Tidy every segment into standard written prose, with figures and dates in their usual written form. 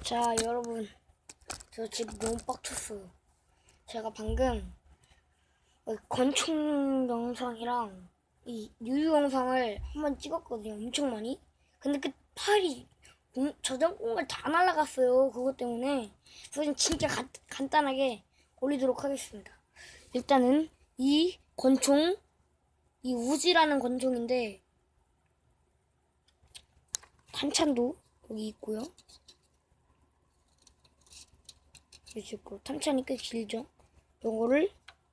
자, 여러분, 저 지금 너무 빡쳤어요. 제가 방금 권총 영상이랑 이 유유 영상을 한번 찍었거든요. 엄청 많이. 근데 그 팔이 저장공을 다 날라갔어요. 그것 때문에. 그래서 진짜 간단하게 올리도록 하겠습니다. 일단은 이 권총, 이 우지라는 권총인데 탄창도 여기 있고요. 여기 있고 탄창이 꽤 길죠. 요거를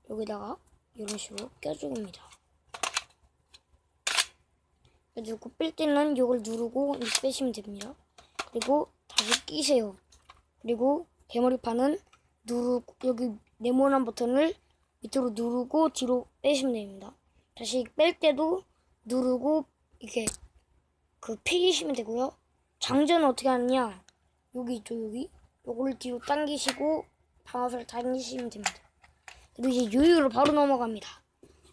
여기다가 이런 식으로 껴줍니다. 그리고 뺄 때는 이걸 누르고 빼시면 됩니다. 그리고 다시 끼세요. 그리고 대머리판은 누르고 여기 네모난 버튼을 밑으로 누르고 뒤로 빼시면 됩니다. 다시 뺄 때도 누르고 이렇게 빼시면 되고요. 장전은 어떻게 하느냐? 여기 있죠, 여기. 요거를 뒤로 당기시고 방아쇠를 당기시면 됩니다. 그리고 이제 요요로 바로 넘어갑니다.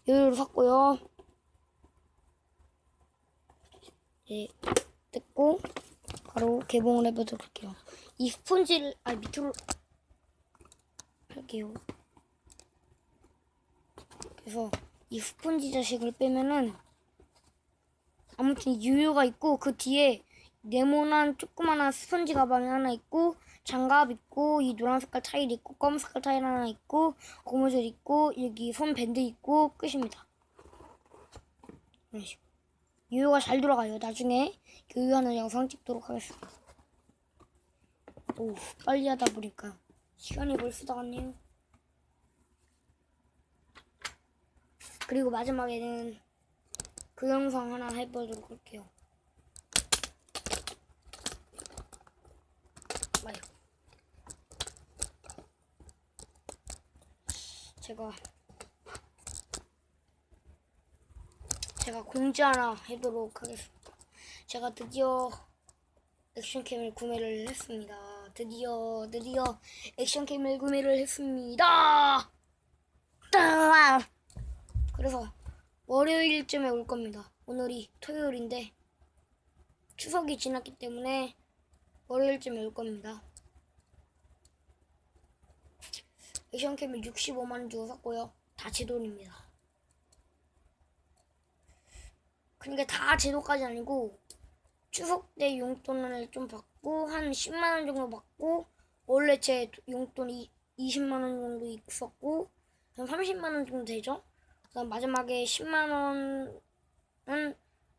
요요를 샀고요. 네, 뜯고 바로 개봉을 해보도록 할게요. 이 스펀지를 밑으로 할게요. 그래서 이 스펀지 자식을 빼면은 아무튼 유효가 있고 그 뒤에 네모난 조그만한 스펀지 가방이 하나 있고 장갑 있고 이 노란 색깔 타일 있고 검은 색깔 타일 하나 있고 고무줄 있고 여기 손 밴드 있고 끝입니다. 이런 식으로 유효가 잘 돌아가요. 나중에 유효하는 영상 찍도록 하겠습니다. 오, 빨리 하다 보니까 시간이 벌써 다 갔네요. 그리고 마지막에는 그 영상 하나 해보도록 할게요. 제가 공지 하나 해보도록 하겠습니다. 제가 드디어 액션캠을 구매를 했습니다. 드디어 액션캠을 구매를 했습니다. 그래서 월요일쯤에 올 겁니다. 오늘이 토요일인데 추석이 지났기 때문에 월요일쯤에 올 겁니다. 액션캠을 65만원 주고 샀고요. 다 제 돈입니다. 그러니까 다 제 돈까지 아니고 추석 때 용돈을 좀 받고 한 10만원 정도 받고 원래 제 용돈이 20만원 정도 있었고 한 30만원 정도 되죠. 그다음 마지막에 10만원은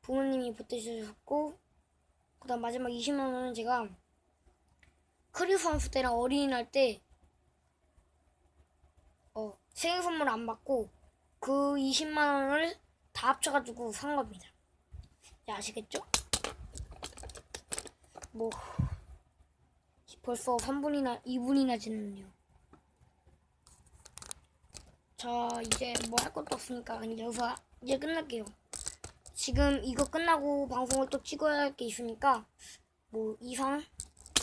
부모님이 보태주셨고 그다음 마지막 20만원은 제가 크리스마스 때랑 어린이날 때 생일 선물 안 받고 그 20만원을 다 합쳐가지고 산 겁니다. 네, 아시겠죠? 뭐 벌써 2분이나 지났네요. 자, 이제 뭐 할 것도 없으니까 그냥 여기서 이제 끝낼게요. 지금 이거 끝나고 방송을 또 찍어야 할 게 있으니까 뭐 이상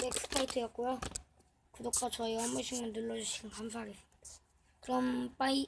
넥스파이트였고요. 구독과 좋아요 한 번씩만 눌러주시면 감사하겠습니다. 그럼 빠이.